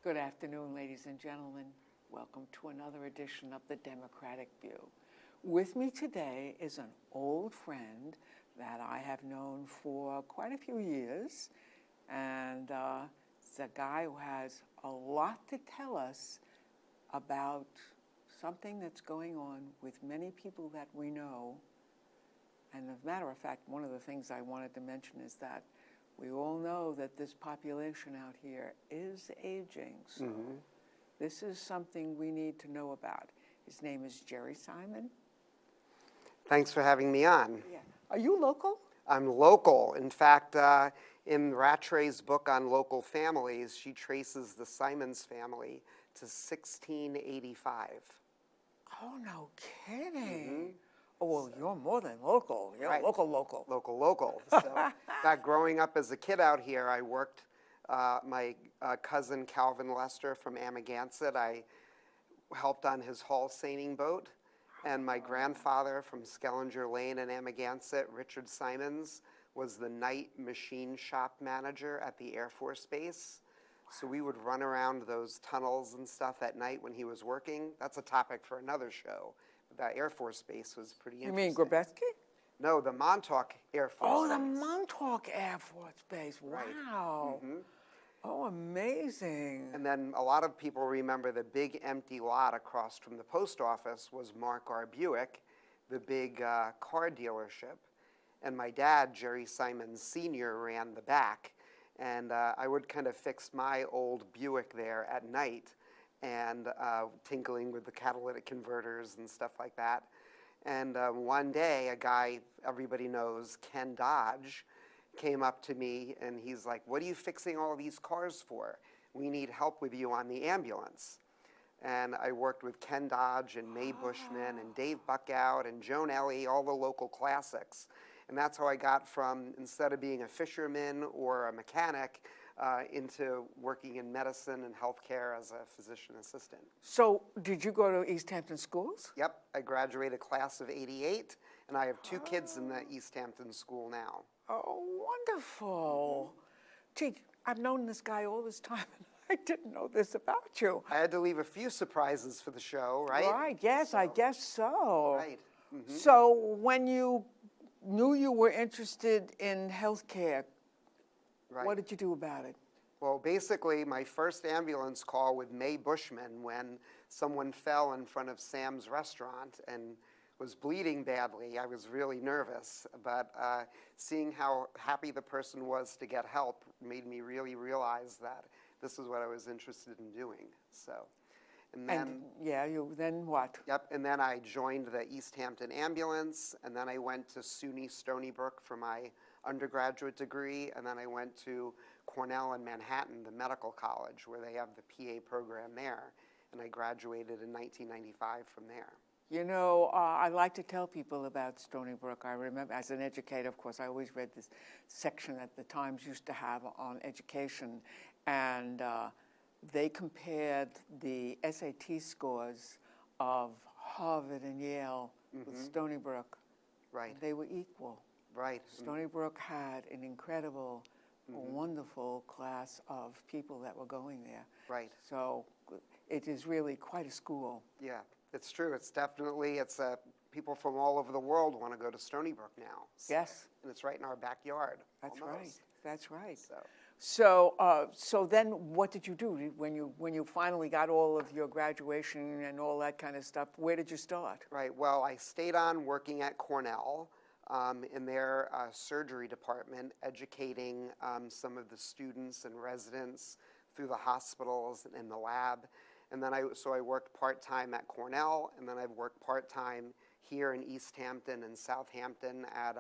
Good afternoon, ladies and gentlemen. Welcome to another edition of the Democratic View. With me today is an old friend that I have known for quite a few years, and it's a guy who has a lot to tell us about something that's going on with many people that we know. And as a matter of fact, one of the things I wanted to mention is that we all know that this population out here is aging, so this is something we need to know about. His name is Jerry Simon. Thanks for having me on. Yeah. Are you local? I'm local. In fact, in Rattray's book on local families, she traces the Simons family to 1685. Oh, no kidding. Oh, well, you're more than local. You're Right. local. Local. So, in fact, growing up as a kid out here, I worked, my cousin Calvin Lester from Amagansett, I helped on his hull seining boat. And my grandfather from Skellinger Lane in Amagansett, Richard Simons, was the night machine shop manager at the Air Force Base. So we would run around those tunnels and stuff at night when he was working. That's a topic for another show. That Air Force Base was pretty interesting. You mean Grabeski? No, the Montauk Air Force Oh, Base. the Montauk Air Force Base. Wow. Right. Oh, amazing. And then a lot of people remember the big empty lot across from the post office was Mark R. Buick, the big car dealership. And my dad, Jerry Simons Sr., ran the back. And I would kind of fix my old Buick there at night and tinkling with the catalytic converters and stuff like that. And one day, a guy everybody knows, Ken Dodge, came up to me and he's like, "What are you fixing all these cars for? We need help with you on the ambulance." And I worked with Ken Dodge and Mae Bushman and Dave Buckout and Joan Ellie, all the local classics. And that's how I got from, instead of being a fisherman or a mechanic, into working in medicine and healthcare as a physician assistant. So did you go to East Hampton schools? Yep, I graduated class of '88, and I have two kids in the East Hampton school now. Oh, wonderful. Gee, I've known this guy all this time, and I didn't know this about you. I had to leave a few surprises for the show, right? Right, yes, I guess so. Right. So when you knew you were interested in healthcare, Right. what did you do about it? Well, basically, my first ambulance call with Mae Bushman when someone fell in front of Sam's restaurant and was bleeding badly. I was really nervous, but seeing how happy the person was to get help made me really realize that this is what I was interested in doing. So, and then then what? Yep, and then I joined the East Hampton Ambulance, and then I went to SUNY Stony Brook for my undergraduate degree, and then I went to Cornell in Manhattan, the medical college, where they have the PA program there, and I graduated in 1995 from there. You know, I like to tell people about Stony Brook. I remember, as an educator, of course, I always read this section that the Times used to have on education, and they compared the SAT scores of Harvard and Yale with Stony Brook. Right. They were equal. Right. Stony Brook had an incredible, wonderful class of people that were going there. Right. So it is really quite a school. Yeah, it's true. It's definitely, people from all over the world want to go to Stony Brook now. So, Yes. And it's right in our backyard. That's almost. right. That's right. So, So then what did you do when you finally got all of your graduation and all that kind of stuff? Where did you start? right. Well, I stayed on working at Cornell in their surgery department, educating some of the students and residents through the hospitals and in the lab. And then I worked part-time at Cornell, and then I've worked part-time here in East Hampton and Southampton at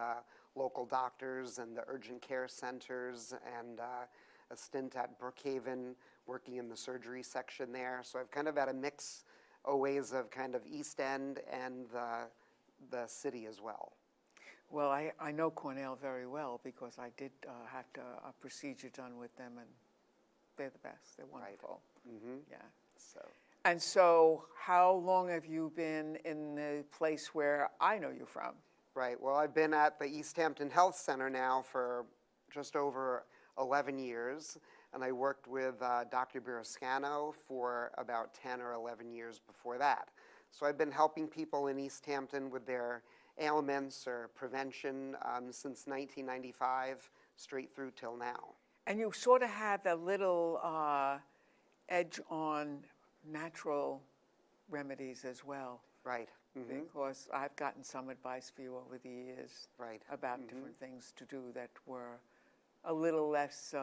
local doctors and the urgent care centers, and a stint at Brookhaven working in the surgery section there. So I've kind of had a mix oasis of kind of East End and the city as well. Well, I know Cornell very well because I did have a procedure done with them, and they're the best. They're wonderful. Right. Mm-hmm. Yeah. So. And so how long have you been in the place where I know you from? Right. Well, I've been at the East Hampton Health Center now for just over 11 years, and I worked with Dr. Birascano for about 10 or 11 years before that. So I've been helping people in East Hampton with their ailments or prevention since 1995, straight through till now. And you sort of have a little edge on natural remedies as well. Right. Mm-hmm. Because I've gotten some advice for you over the years Right. about Mm-hmm. different things to do that were a little less...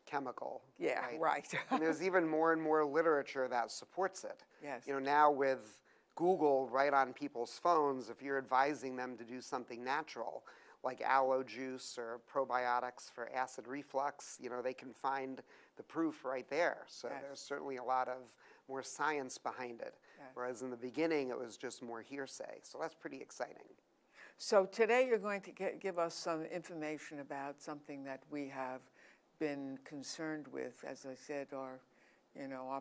Chemical. yeah, right. And there's even more and more literature that supports it. Yes. You know, now with Google right on people's phones, if you're advising them to do something natural, like aloe juice or probiotics for acid reflux, you know, they can find the proof right there. So Yes. there's certainly a lot of more science behind it. Yes. Whereas in the beginning, it was just more hearsay. So that's pretty exciting. So today you're going to give us some information about something that we have been concerned with. As I said, our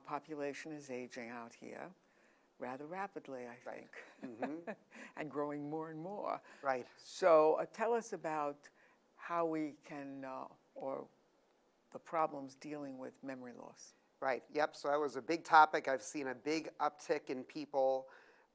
population is aging out here rather rapidly, I think, Mm-hmm. and growing more and more. Right. So tell us about how we can, or the problems dealing with memory loss. Right, yep, so that was a big topic. I've seen a big uptick in people,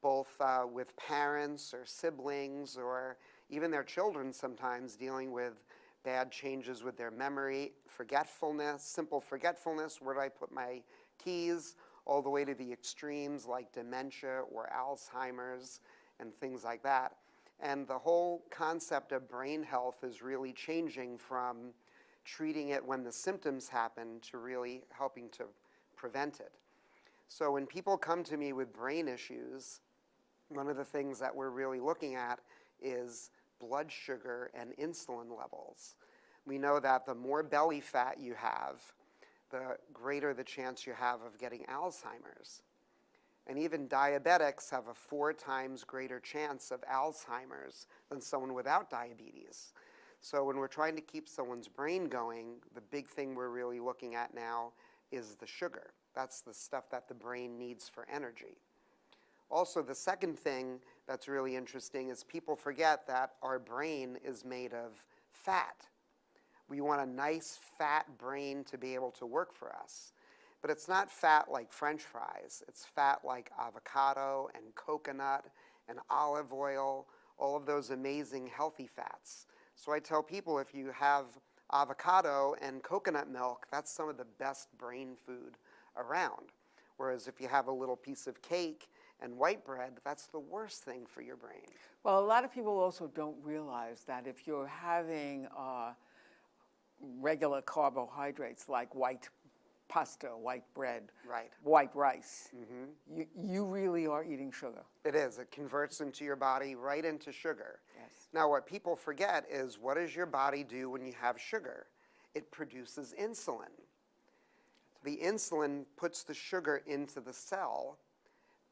both with parents or siblings or even their children sometimes dealing with bad changes with their memory, forgetfulness, simple forgetfulness, where do I put my keys, all the way to the extremes like dementia or Alzheimer's and things like that. And the whole concept of brain health is really changing from treating it when the symptoms happen to really helping to prevent it. So when people come to me with brain issues, one of the things that we're really looking at is blood sugar and insulin levels. We know that the more belly fat you have, the greater the chance you have of getting Alzheimer's. And even diabetics have a 4 times greater chance of Alzheimer's than someone without diabetes. So when we're trying to keep someone's brain going, the big thing we're really looking at now is the sugar. That's the stuff that the brain needs for energy. Also, the second thing that's really interesting is people forget that our brain is made of fat. We want a nice fat brain to be able to work for us. But it's not fat like French fries. It's fat like avocado and coconut and olive oil, all of those amazing healthy fats. So I tell people if you have avocado and coconut milk, that's some of the best brain food around. Whereas if you have a little piece of cake and white bread, that's the worst thing for your brain. Well, a lot of people also don't realize that if you're having regular carbohydrates like white pasta, white bread, Right. white rice, Mm-hmm. you really are eating sugar. It is. It converts into your body right into sugar. Yes. Now, what people forget is, what does your body do when you have sugar? It produces insulin. The insulin puts the sugar into the cell,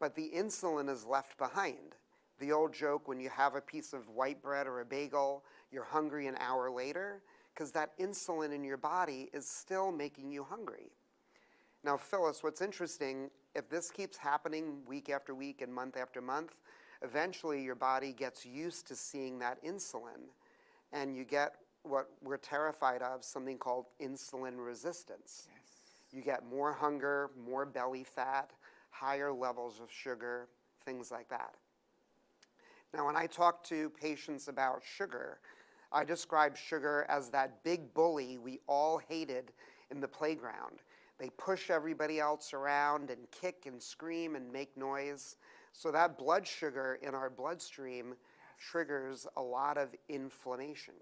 but the insulin is left behind. The old joke, when you have a piece of white bread or a bagel, you're hungry an hour later, because that insulin in your body is still making you hungry. Now, Phyllis, what's interesting, if this keeps happening week after week and month after month, eventually your body gets used to seeing that insulin, and you get what we're terrified of, something called insulin resistance. Yes. You get more hunger, more belly fat, higher levels of sugar, things like that. Now, when I talk to patients about sugar, I describe sugar as that big bully we all hated in the playground. They push everybody else around and kick and scream and make noise. So that blood sugar in our bloodstream triggers a lot of inflammation.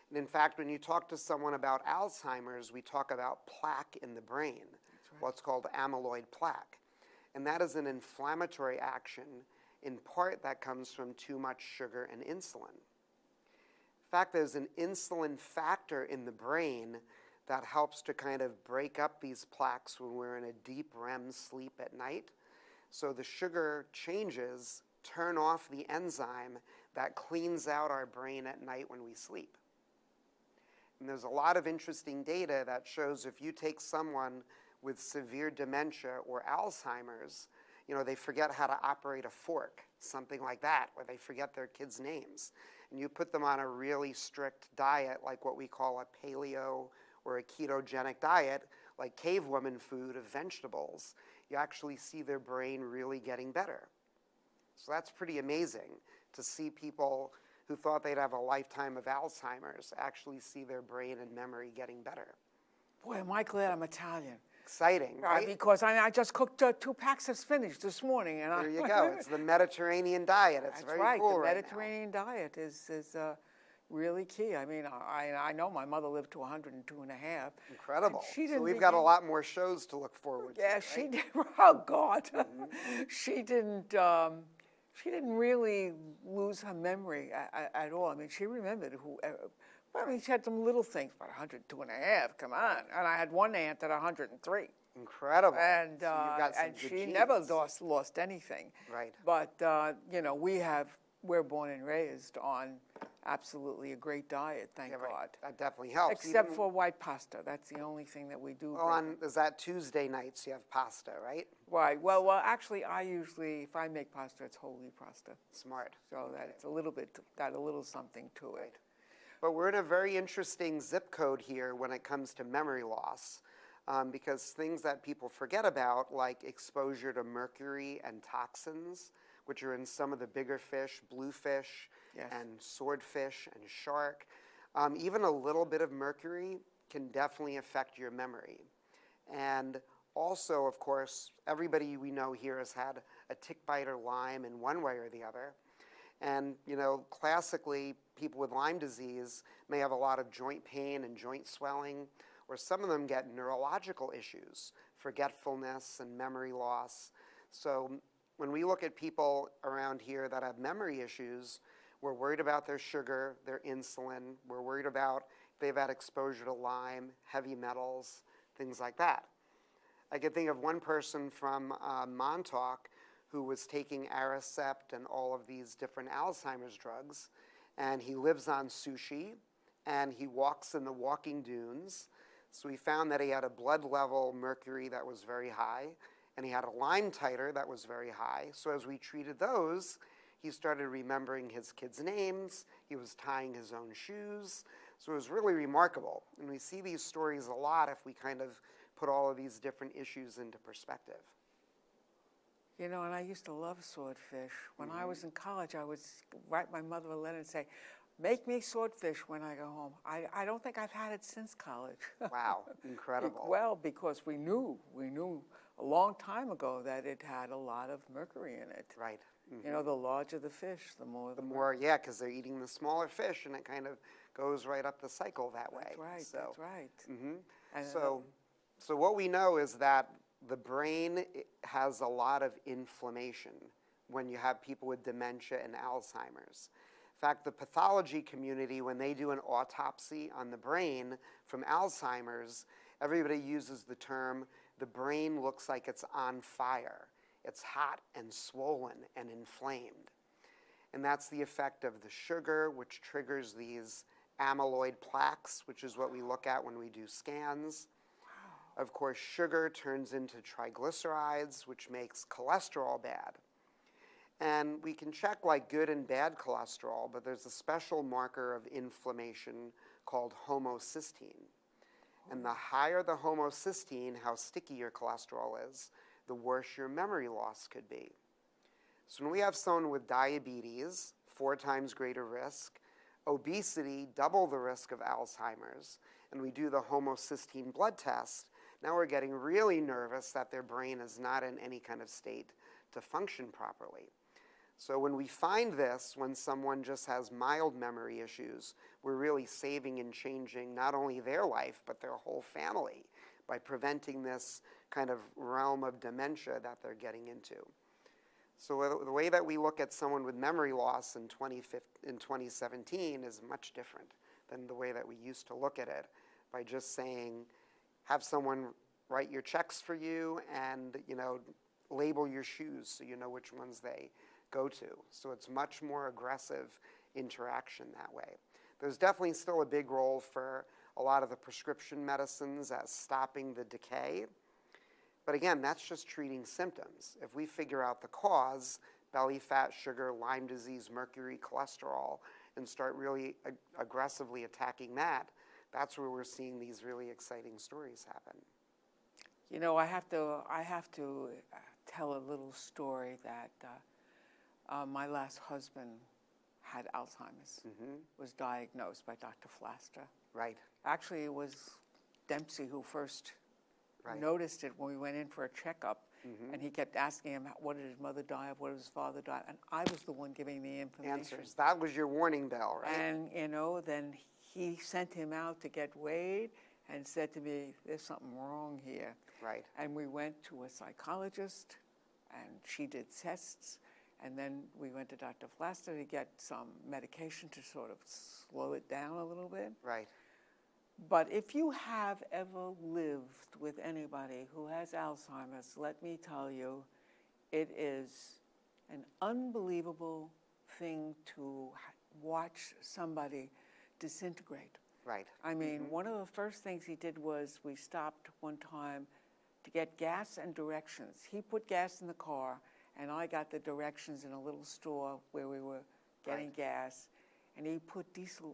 And in fact, when you talk to someone about Alzheimer's, we talk about plaque in the brain, right. What's called amyloid plaque. And that is an inflammatory action, in part that comes from too much sugar and insulin. In fact, there's an insulin factor in the brain that helps to kind of break up these plaques when we're in a deep REM sleep at night. So the sugar changes turn off the enzyme that cleans out our brain at night when we sleep. And there's a lot of interesting data that shows if you take someone with severe dementia or Alzheimer's, they forget how to operate a fork, something like that, or they forget their kids' names. And you put them on a really strict diet, like what we call a paleo or a ketogenic diet, like cave woman food of vegetables, you actually see their brain really getting better. So that's pretty amazing to see people who thought they'd have a lifetime of Alzheimer's actually see their brain and memory getting better. Boy, am I glad I'm Italian. Exciting, right? Because I just cooked 2 packs of spinach this morning. And there you go. It's the Mediterranean diet. It's That's very right. cool The right Mediterranean diet is really key. I mean, I know my mother lived to 102 and a half. Incredible. She didn't So we've got a lot more shows to look forward to. Yeah, right? she did. Oh God, she didn't. She didn't really lose her memory at all. I mean, she remembered I mean, she had some little things, but 102 and a half. Come on. And I had one aunt at 103. Incredible. And so you've got some and good she genes. never lost anything. Right. But we're born and raised on absolutely a great diet, thank Yeah, right. God. That definitely helps. Except Even- for white pasta. That's the only thing that we do. Well, is that Tuesday nights you have pasta, right? Right. Well, actually, I usually, if I make pasta, it's whole wheat pasta. Smart. So that it's a little bit, got a little something to it. But we're in a very interesting zip code here when it comes to memory loss, because things that people forget about, like exposure to mercury and toxins, which are in some of the bigger fish, bluefish, Yes. and swordfish and shark, even a little bit of mercury can definitely affect your memory. And also, of course, everybody we know here has had a tick bite or Lyme in one way or the other. And, classically, people with Lyme disease may have a lot of joint pain and joint swelling, or some of them get neurological issues, forgetfulness and memory loss. So when we look at people around here that have memory issues, we're worried about their sugar, their insulin. We're worried about if they've had exposure to Lyme, heavy metals, things like that. I can think of one person from Montauk who was taking Aricept and all of these different Alzheimer's drugs, and he lives on sushi, and he walks in the walking dunes. So we found that he had a blood level mercury that was very high, and he had a Lyme titer that was very high. So as we treated those, he started remembering his kids' names. He was tying his own shoes. So it was really remarkable. And we see these stories a lot if we kind of put all of these different issues into perspective. And I used to love swordfish. When I was in college, I would write my mother a letter and say, make me swordfish when I go home. I don't think I've had it since college. Wow, incredible. Well, because we knew a long time ago that it had a lot of mercury in it. Right. Mm-hmm. The larger the fish, the more yeah, because they're eating the smaller fish, and it kind of goes right up the cycle that way. That's right, so, that's right. Mm-hmm. And So what we know is that the brain has a lot of inflammation when you have people with dementia and Alzheimer's. In fact, the pathology community, when they do an autopsy on the brain from Alzheimer's, everybody uses the term, the brain looks like it's on fire. It's hot and swollen and inflamed. And that's the effect of the sugar, which triggers these amyloid plaques, which is what we look at when we do scans. Wow. Of course, sugar turns into triglycerides, which makes cholesterol bad. And we can check like good and bad cholesterol, but there's a special marker of inflammation called homocysteine. And the higher the homocysteine, how sticky your cholesterol is, the worse your memory loss could be. So when we have someone with diabetes, 4 times greater risk, obesity, double the risk of Alzheimer's, and we do the homocysteine blood test, now we're getting really nervous that their brain is not in any kind of state to function properly. So when we find this, when someone just has mild memory issues, we're really saving and changing not only their life, but their whole family by preventing this kind of realm of dementia that they're getting into. So the way that we look at someone with memory loss in 2017 is much different than the way that we used to look at it by just saying, have someone write your checks for you and, label your shoes so you know which ones they go to. So it's much more aggressive interaction that way. There's definitely still a big role for a lot of the prescription medicines as stopping the decay. But again, that's just treating symptoms. If we figure out the cause, belly fat, sugar, Lyme disease, mercury, cholesterol, and start really aggressively attacking that, that's where we're seeing these really exciting stories happen. You know, I have to tell a little story that my last husband had Alzheimer's, was diagnosed by Dr. Flaster. Right. Actually, it was Dempsey who first noticed it when we went in for a checkup. And he kept asking him, what did his mother die of, what did his father die of? And I was the one giving the information. Answers. That was your warning bell, right? And, you know, then he sent him out to get weighed and said to me, there's something wrong here. Right. And we went to a psychologist, and she did tests. And then we went to Dr. Flaster to get some medication to sort of slow it down a little bit. Right. But if you have ever lived with anybody who has Alzheimer's, let me tell you, it is an unbelievable thing to watch somebody disintegrate. Right. I mean, one of the first things he did was we stopped one time to get gas and directions. He put gas in the car, and I got the directions in a little store where we were getting gas, and he put diesel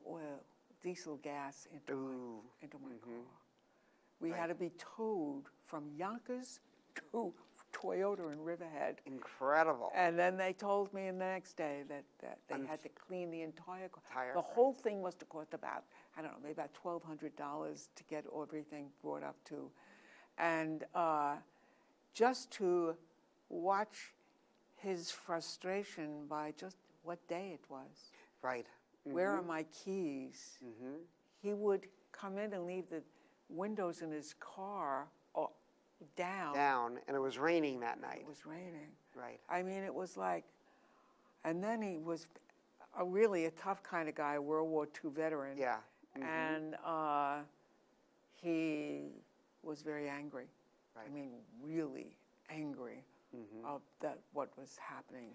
gas into my car. We had to be towed from Yonkers to Toyota in Riverhead. Incredible. And then they told me the next day that they had to clean the entire car. The car. whole thing must have cost about, I don't know, maybe about $1,200 to get everything brought up to. And just to watch his frustration by just what day it was. Right. Where are my keys? He would come in and leave the windows in his car down. And it was raining that night. It was raining. Right. I mean, it was like, and then he was really a tough kind of guy, World War II veteran. Yeah. And he was very angry. Right. I mean, really angry of what was happening.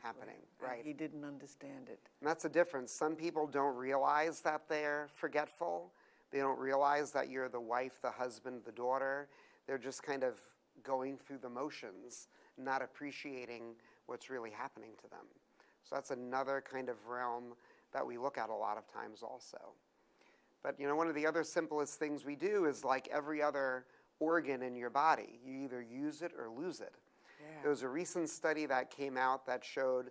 Right. And he didn't understand it. And that's the difference. Some people don't realize that they're forgetful. They don't realize that you're the wife, the husband, the daughter. They're just kind of going through the motions, not appreciating what's really happening to them. So that's another kind of realm that we look at a lot of times also. But, you know, one of the other simplest things we do is like every other organ in your body. You either use it or lose it. Yeah. There was a recent study that came out that showed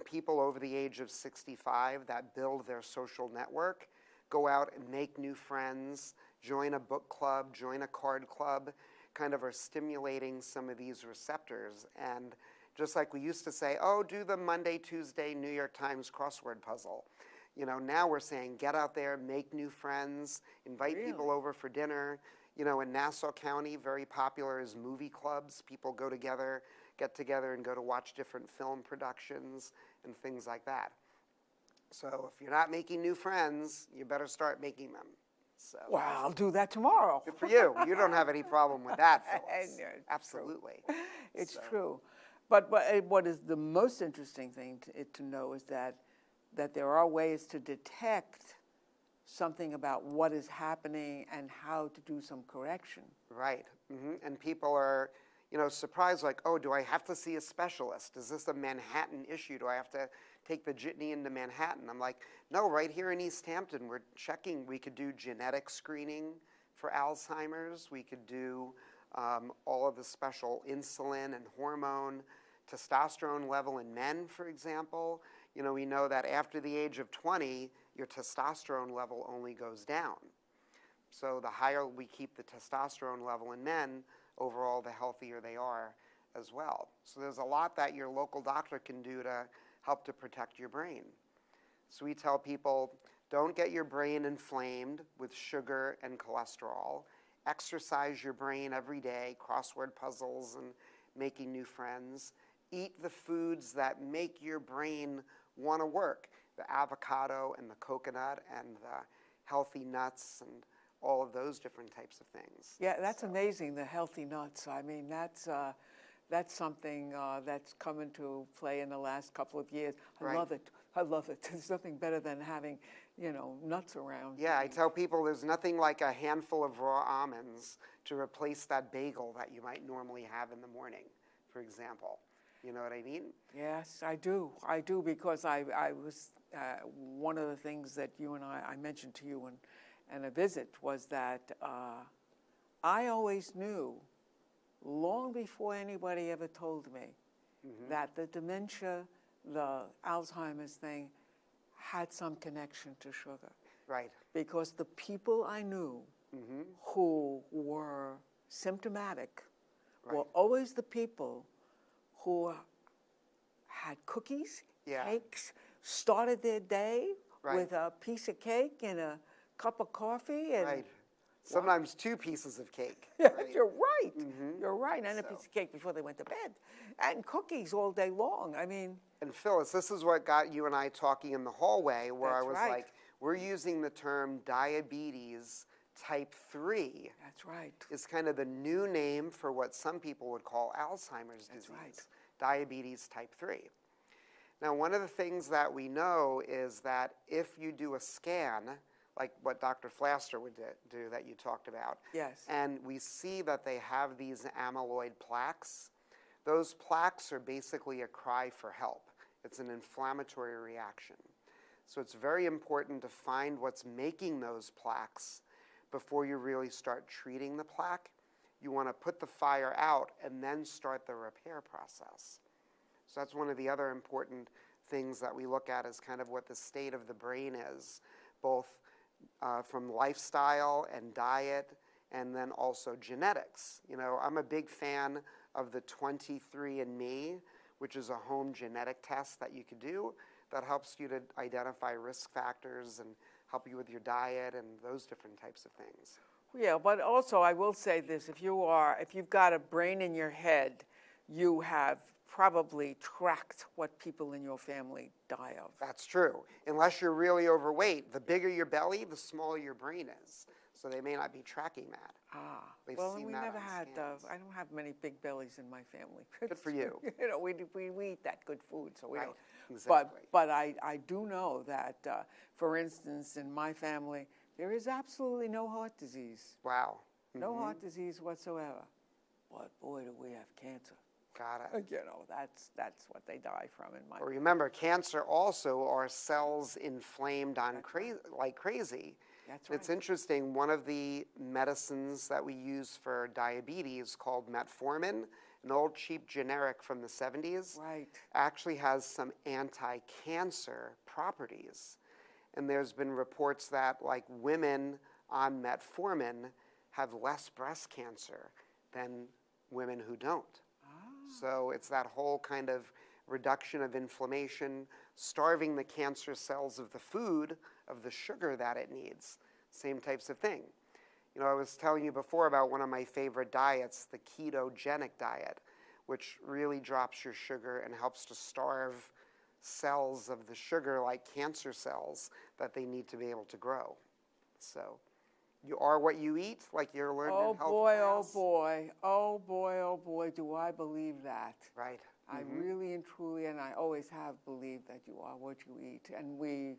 people over the age of 65 that build their social network, go out and make new friends, join a book club, join a card club, kind of are stimulating some of these receptors. And just like we used to say, oh, do the Monday, Tuesday, New York Times crossword puzzle. You know, now we're saying get out there, make new friends, invite people over for dinner. You know, in Nassau County, very popular is movie clubs. People go together, get together and go to watch different film productions and things like that. So if you're not making new friends, you better start making them. So, Well, I'll do that tomorrow. good for you. You don't have any problem with that, Phyllis. No, it's Absolutely. It's true. But what is the most interesting thing to know is that there are ways to detect something about what is happening and how to do some correction. Right. And people are, you know, surprised, like, oh, do I have to see a specialist? Is this a Manhattan issue? Do I have to take the jitney into Manhattan? I'm like, no, right here in East Hampton, we're checking. We could do genetic screening for Alzheimer's. We could do all of the special insulin and hormone, testosterone level in men, for example. You know, we know that after the age of 20, your testosterone level only goes down. So the higher we keep the testosterone level in men, overall, the healthier they are as well. So there's a lot that your local doctor can do to help to protect your brain. So we tell people, don't get your brain inflamed with sugar and cholesterol. Exercise your brain every day, crossword puzzles and making new friends. Eat the foods that make your brain want to work. The avocado and the coconut and the healthy nuts and all of those different types of things. Yeah, that's amazing, the healthy nuts. I mean, that's that's something that's come into play in the last couple of years. I Right. love it. I love it. There's nothing better than having, nuts around. Yeah, I tell people there's nothing like a handful of raw almonds to replace that bagel that you might normally have in the morning, for example. You know what I mean? Yes, I do. I do, because I was, one of the things that you and I mentioned to you in a visit was that I always knew, long before anybody ever told me, that the dementia, the Alzheimer's thing, had some connection to sugar. Right. Because the people I knew who were symptomatic were always the people who had cookies, Yeah. cakes, started their day Right. with a piece of cake and a cup of coffee. And Right. Sometimes 2 pieces of cake. Yes, Right? you're right. You're right. And a So- piece of cake before they went to bed. And cookies all day long. I mean, And Phyllis, this is what got you and I talking in the hallway, where I That's was right. like, we're using the term diabetes type 3. that's right. Is kind of the new name for what some people would call Alzheimer's That's disease, right. diabetes type 3. Now, one of the things that we know is that if you do a scan, like what Dr. Flaster would do that you talked about, Yes. and we see that they have these amyloid plaques, those plaques are basically a cry for help. It's an inflammatory reaction. So it's very important to find what's making those plaques before you really start treating the plaque. You want to put the fire out and then start the repair process. So that's one of the other important things that we look at, is kind of what the state of the brain is, both from lifestyle and diet, and then also genetics. I'm a big fan of the 23andMe, which is a home genetic test that you could do that helps you to identify risk factors and help you with your diet and those different types of things. Yeah, but also I will say this, if you've got a brain in your head, you have probably tracked what people in your family die of. That's true. Unless you're really overweight, the bigger your belly, the smaller your brain is. So they may not be tracking that. They've Well, seen we that never on had, scans. I don't have many big bellies in my family. Good for you. We eat that good food, so we Right, don't. exactly. But I do know that, for instance, in my family, there is absolutely no heart disease. Wow. No heart disease whatsoever. But boy, do we have cancer. Got it. That's what they die from in my Well, remember, cancer also are cells inflamed on like crazy. That's right. It's interesting, one of the medicines that we use for diabetes, called metformin, an old cheap generic from the 70s, Right. actually has some anti-cancer properties. And there's been reports that, like, women on metformin have less breast cancer than women who don't. So it's that whole kind of reduction of inflammation, starving the cancer cells of the food, of the sugar that it needs. Same types of thing. I was telling you before about one of my favorite diets, the ketogenic diet, which really drops your sugar and helps to starve cells of the sugar, like cancer cells, that they need to be able to grow. So you are what you eat, like you're learning in health class. Oh boy, oh boy, oh boy, do I believe that. Right. I really and truly, and I always have believed that you are what you eat. And we,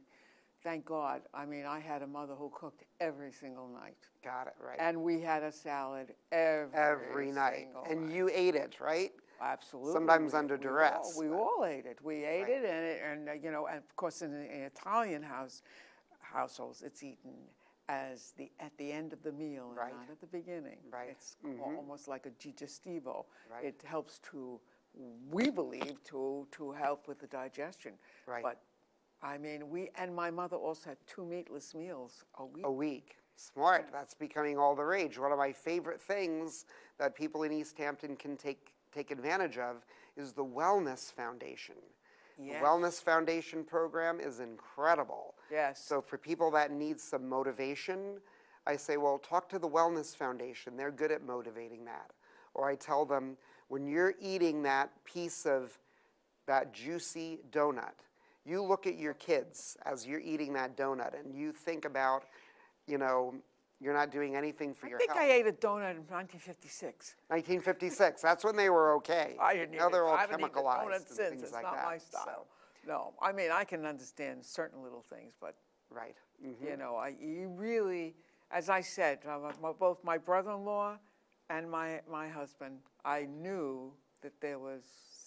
thank God, I mean, I had a mother who cooked every single night. Got it, right. And we had a salad every night. single And night. you ate it, right? Absolutely. Sometimes under We duress. We but- all ate it. We ate Right. it, and and of course, in an Italian households, it's eaten at the end of the meal, and Right. not at the beginning. Right. It's almost like a digestivo. Right. It helps we believe, to help with the digestion. Right. But I mean, my mother also had 2 meatless meals a week. A week. Smart. That's becoming all the rage. One of my favorite things that people in East Hampton can take advantage of is the Wellness Foundation. Yes. The Wellness Foundation program is incredible. Yes. So for people that need some motivation, I say, well, talk to the Wellness Foundation. They're good at motivating that. Or I tell them, when you're eating that piece of that juicy donut, you look at your kids as you're eating that donut and you think about, You're not doing anything for I your think health. I ate a donut in 1956. 1956, that's when they were okay. I didn't eat Now it. they're all I haven't eaten a chemicalized donut and since. things It's like not that. my style. No, I mean, I can understand certain little things, but, Right. Mhm. you know, you really, as I said, both my brother-in-law and my husband, I knew that there was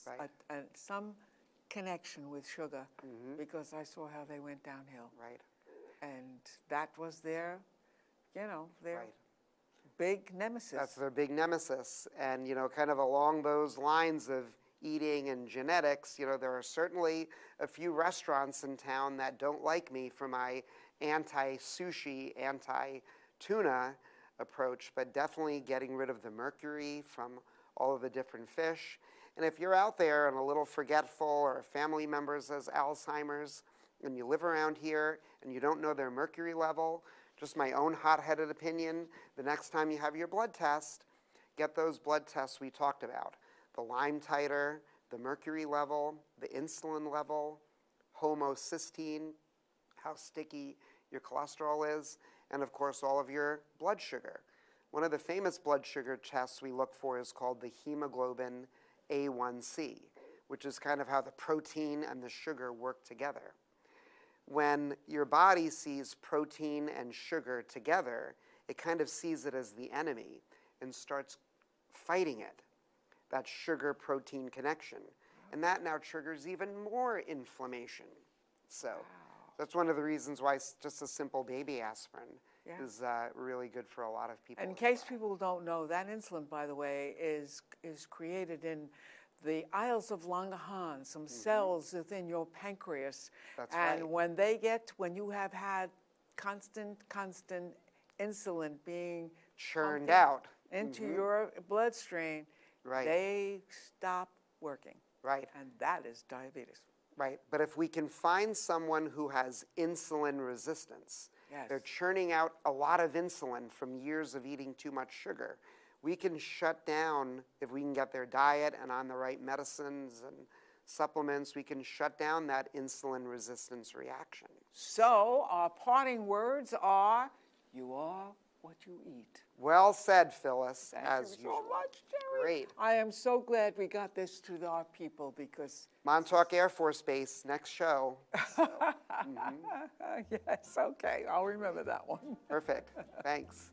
Right. some connection with sugar because I saw how they went downhill. Right. And that was their, their Right. big nemesis. That's their big nemesis. And, kind of along those lines of eating and genetics, there are certainly a few restaurants in town that don't like me for my anti-sushi, anti-tuna approach, but definitely getting rid of the mercury from all of the different fish. And if you're out there and a little forgetful or a family member has Alzheimer's and you live around here and you don't know their mercury level, just my own hot-headed opinion, the next time you have your blood test, get those blood tests we talked about. The Lyme titer, the mercury level, the insulin level, homocysteine, how sticky your cholesterol is, and of course all of your blood sugar. One of the famous blood sugar tests we look for is called the hemoglobin A1C, which is kind of how the protein and the sugar work together. When your body sees protein and sugar together, it kind of sees it as the enemy and starts fighting it, that sugar-protein connection. And that now triggers even more inflammation. So that's one of the reasons why just a simple baby aspirin is really good for a lot of people. And in case people don't know, that insulin, by the way, is created in the Isles of Langarhans, some cells within your pancreas. That's and right. when you have had constant insulin being Churned pumped out. into your bloodstream, Right. they stop working. Right. And that is diabetes. Right, but if we can find someone who has insulin resistance, Yes. they're churning out a lot of insulin from years of eating too much sugar, we can shut down, if we can get their diet and on the right medicines and supplements, we can shut down that insulin resistance reaction. So our parting words are, you are what you eat. Well said, Phyllis, Thank as you usual. so much, Jerry. Great. I am so glad we got this to our people because... Montauk Air Force Base, next show. So, Yes, okay, I'll remember that one. perfect, thanks.